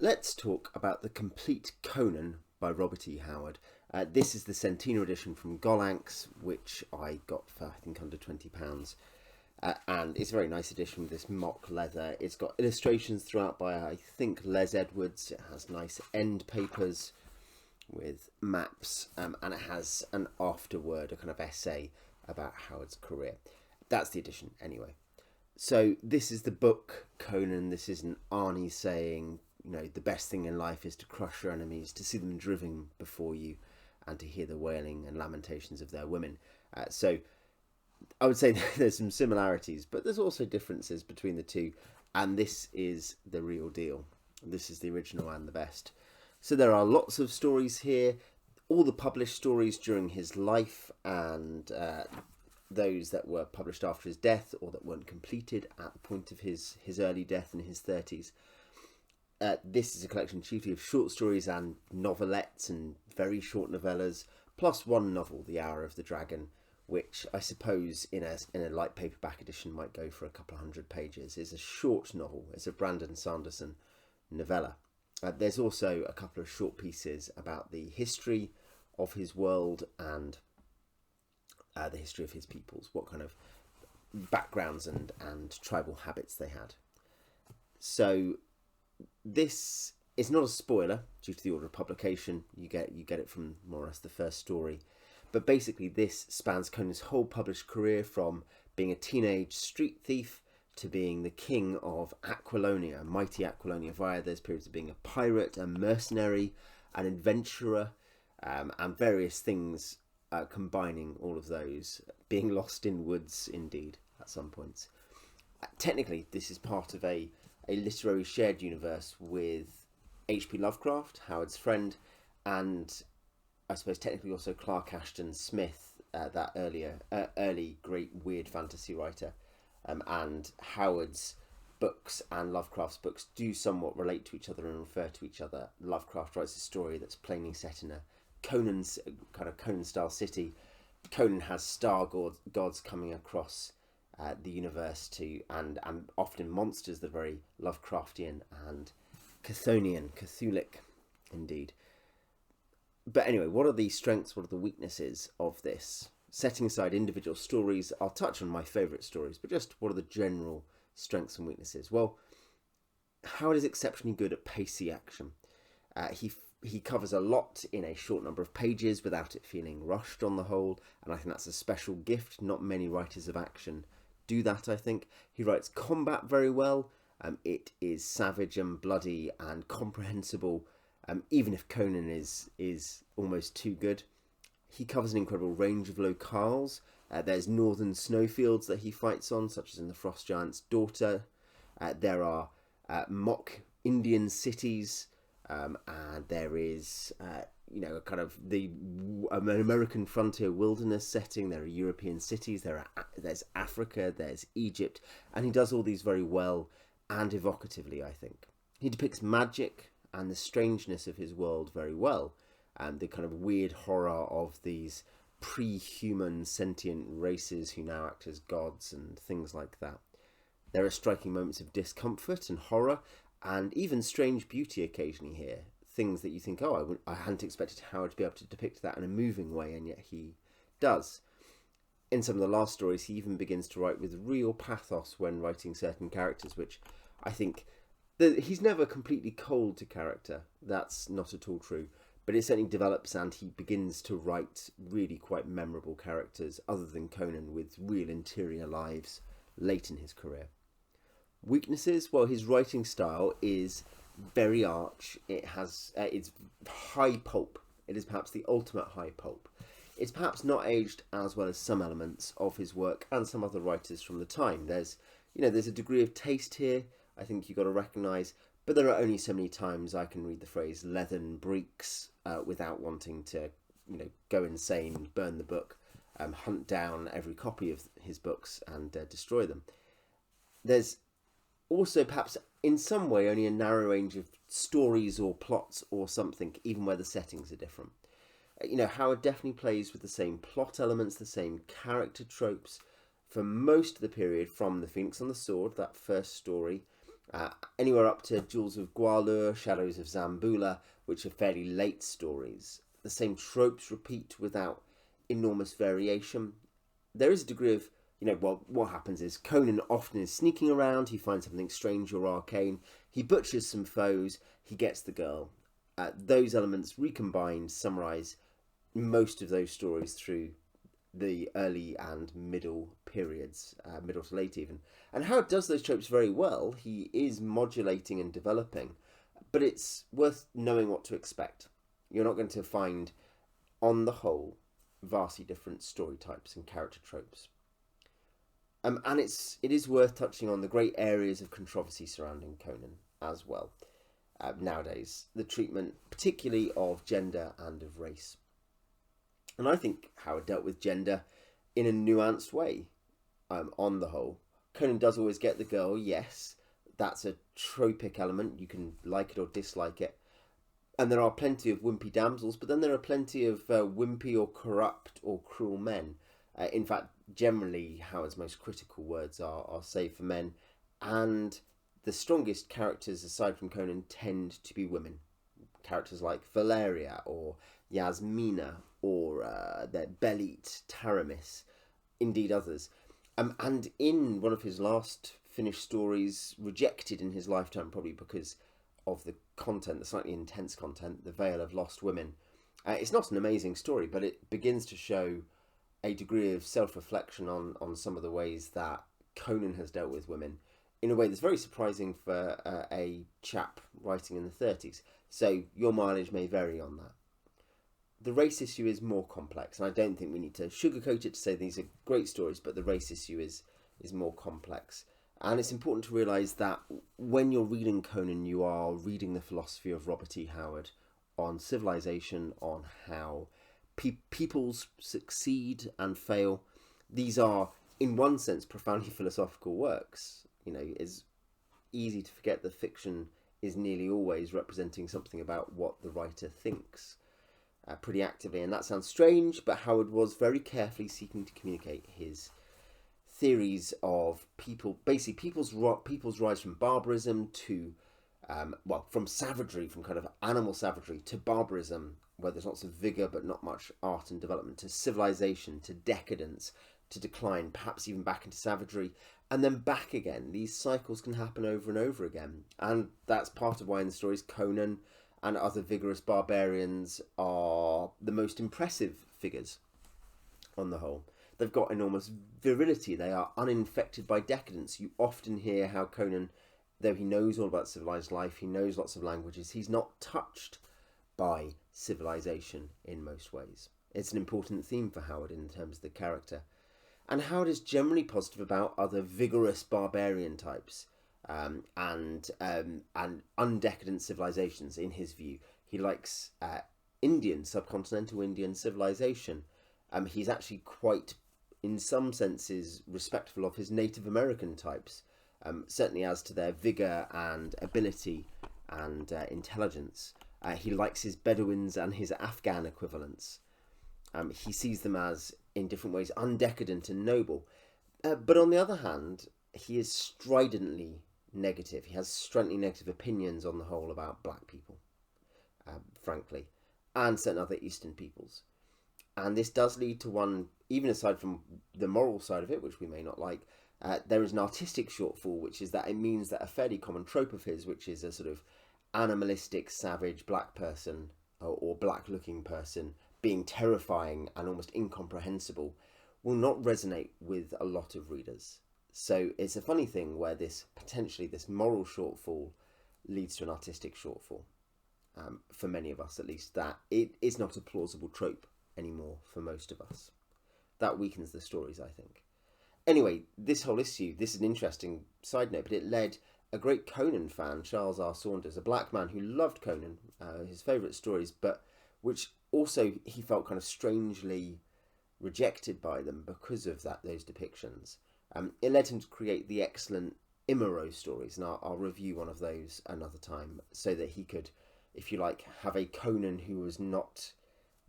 Let's talk about the Complete Conan by Robert E. Howard. This is the Centenary Edition from Gollancz, which I got for I think under £20. And it's a very nice edition with this mock leather. It's got illustrations throughout by, I think, Les Edwards. It has nice end papers with maps, and it has an afterword, a kind of essay about Howard's career. That's the edition, anyway. So this is the book, Conan. This isn't Arnie saying, the best thing in life is to crush your enemies, to see them driven before you, and to hear the wailing and lamentations of their women. So I would say there's some similarities, but there's also differences between the two, and this is the real deal. This is the original and the best. So there are lots of stories here, all the published stories during his life, and those that were published after his death or that weren't completed at the point of his early death in his 30s. This is a collection chiefly of short stories and novelettes and very short novellas, plus one novel, The Hour of the Dragon, which I suppose in a light paperback edition might go for a couple of hundred pages. It's a short novel. It's a Brandon Sanderson novella. There's also a couple of short pieces about the history of his world and the history of his peoples, what kind of backgrounds and tribal habits they had. So this is not a spoiler due to the order of publication. You get it from more or less the first story. But basically this spans Conan's whole published career, from being a teenage street thief to being the king of Aquilonia, mighty Aquilonia, via those periods of being a pirate, a mercenary, an adventurer, and various things combining all of those, being lost in woods indeed at some points. Technically this is part of a literary shared universe with H.P. Lovecraft, Howard's friend, and I suppose technically also Clark Ashton Smith, that early great weird fantasy writer. And Howard's books and Lovecraft's books do somewhat relate to each other and refer to each other. Lovecraft writes a story that's plainly set in a Conan style city. Conan has star gods coming across the universe and often monsters that are very Lovecraftian and Cthulhic indeed. But anyway, what are the strengths, what are the weaknesses of this? Setting aside individual stories, I'll touch on my favourite stories, but just what are the general strengths and weaknesses? Well, Howard is exceptionally good at pacey action. He covers a lot in a short number of pages without it feeling rushed on the whole, and I think that's a special gift. Not many writers of action do that, I think. He writes combat very well. It is savage and bloody and comprehensible, even if Conan is almost too good. He covers an incredible range of locales. There's northern snowfields that he fights on, such as in The Frost Giant's Daughter. There are mock Indian cities, and there is, kind of an American frontier wilderness setting. There are European cities. There's Africa. There's Egypt, and he does all these very well and evocatively, I think. He depicts magic and the strangeness of his world very well. And the kind of weird horror of these pre-human sentient races who now act as gods and things like that. There are striking moments of discomfort and horror, and even strange beauty occasionally here. Things that you think, I hadn't expected Howard to be able to depict that in a moving way, and yet he does. In some of the last stories, he even begins to write with real pathos when writing certain characters, which I think he's never completely cold to character. That's not at all true. But it certainly develops, and he begins to write really quite memorable characters, other than Conan, with real interior lives late in his career. Weaknesses? Well, his writing style is very arch. It's high pulp. It is perhaps the ultimate high pulp. It's perhaps not aged as well as some elements of his work and some other writers from the time. There's a degree of taste here, I think you've got to recognise. But there are only so many times I can read the phrase leathern breeks without wanting to, go insane, burn the book, hunt down every copy of his books and destroy them. There's also perhaps in some way only a narrow range of stories or plots or something, even where the settings are different. Howard definitely plays with the same plot elements, the same character tropes for most of the period, from The Phoenix on the Sword, that first story, Anywhere up to Jewels of Gwahlur, Shadows of Zambula, which are fairly late stories. The same tropes repeat without enormous variation. There is a degree of, what happens is Conan often is sneaking around, he finds something strange or arcane, he butchers some foes, he gets the girl. Those elements recombined summarise most of those stories through the early and middle periods, middle to late even. And Howard does those tropes very well. He is modulating and developing, but it's worth knowing what to expect. You're not going to find, on the whole, vastly different story types and character tropes. And it is worth touching on the great areas of controversy surrounding Conan as well. Nowadays, the treatment particularly of gender and of race. And I think Howard dealt with gender in a nuanced way, on the whole. Conan does always get the girl, yes. That's a tropic element. You can like it or dislike it. And there are plenty of wimpy damsels, but then there are plenty of wimpy or corrupt or cruel men. In fact, generally, Howard's most critical words are saved for men. And the strongest characters, aside from Conan, tend to be women. Characters like Valeria or Yasmina or their Belit, Taramis, indeed others. And in one of his last finished stories, rejected in his lifetime probably because of the content, the slightly intense content, The Veil of Lost Women. It's not an amazing story, but it begins to show a degree of self-reflection on some of the ways that Conan has dealt with women in a way that's very surprising for a chap writing in the 30s. So your mileage may vary on that. The race issue is more complex, and I don't think we need to sugarcoat it to say these are great stories, but the race issue is more complex. And it's important to realise that when you're reading Conan, you are reading the philosophy of Robert E. Howard on civilization, on how peoples succeed and fail. These are, in one sense, profoundly philosophical works. It's easy to forget that fiction is nearly always representing something about what the writer thinks pretty actively. And that sounds strange, but Howard was very carefully seeking to communicate his theories of people's rise from barbarism to, from savagery, from kind of animal savagery to barbarism, where there's lots of vigour but not much art and development, to civilization, to decadence, to decline, perhaps even back into savagery, and then back again. These cycles can happen over and over again, and that's part of why in the stories Conan and other vigorous barbarians are the most impressive figures on the whole. They've got enormous virility. They are uninfected by decadence. You often hear how Conan, though he knows all about civilized life, he knows lots of languages, he's not touched by civilization in most ways. It's an important theme for Howard in terms of the character. And Howard is generally positive about other vigorous barbarian types and undecadent civilizations, in his view. He likes subcontinental Indian civilization. He's actually quite, in some senses, respectful of his Native American types, certainly as to their vigour and ability and intelligence. He likes his Bedouins and his Afghan equivalents. He sees them as, in different ways, undecadent and noble. But on the other hand, he is stridently negative. He has stridently negative opinions on the whole about black people, frankly, and certain other Eastern peoples. And this does lead to one, even aside from the moral side of it, which we may not like, there is an artistic shortfall, which is that it means that a fairly common trope of his, which is a sort of animalistic, savage black person or black-looking person being terrifying and almost incomprehensible, will not resonate with a lot of readers. So it's a funny thing where this moral shortfall leads to an artistic shortfall. For many of us, at least, that it is not a plausible trope anymore for most of us. That weakens the stories, I think. Anyway, this whole issue, this is an interesting side note, but it led a great Conan fan, Charles R. Saunders, a black man who loved Conan, his favourite stories, but which also he felt kind of strangely rejected by them because of those depictions. It led him to create the excellent Imaro stories, and I'll review one of those another time, so that he could, if you like, have a Conan who was not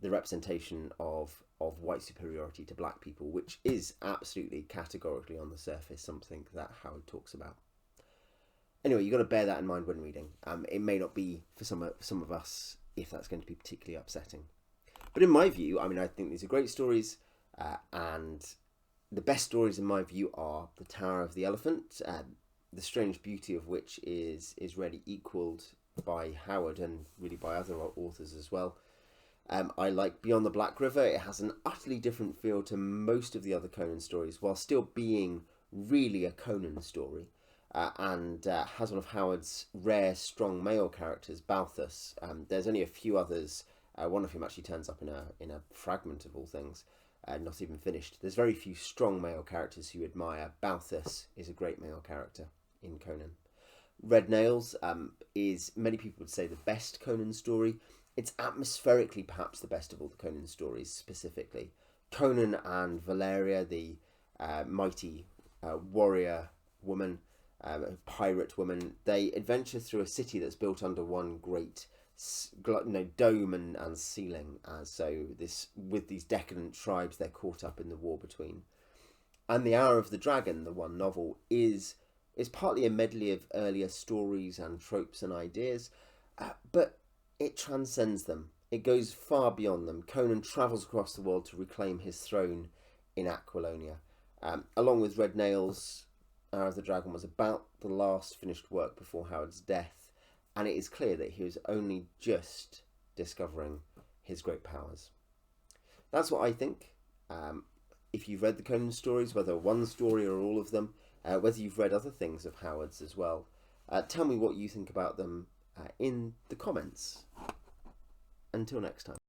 the representation of white superiority to black people, which is absolutely categorically on the surface something that Howard talks about. Anyway, you've got to bear that in mind when reading. It may not be for some of us if that's going to be particularly upsetting. But in my view, I mean, I think these are great stories, and the best stories in my view are The Tower of the Elephant, the strange beauty of which is really equalled by Howard and really by other authors as well. I like Beyond the Black River. It has an utterly different feel to most of the other Conan stories, while still being really a Conan story, and has one of Howard's rare strong male characters, Balthus. There's only a few others. One of whom actually turns up in a fragment of all things, not even finished. There's very few strong male characters who you admire. Balthus is a great male character in Conan. Red Nails is, many people would say, the best Conan story. It's atmospherically perhaps the best of all the Conan stories specifically. Conan and Valeria, the mighty warrior woman, pirate woman, they adventure through a city that's built under one great dome and ceiling. So this, with these decadent tribes, they're caught up in the war between. And The Hour of the Dragon, the one novel, is partly a medley of earlier stories and tropes and ideas, but it transcends them. It goes far beyond them. Conan travels across the world to reclaim his throne in Aquilonia. Along with Red Nails, Hour of the Dragon was about the last finished work before Howard's death, and it is clear that he was only just discovering his great powers. That's what I think. If you've read the Conan stories, whether one story or all of them, whether you've read other things of Howard's as well, tell me what you think about them in the comments. Until next time.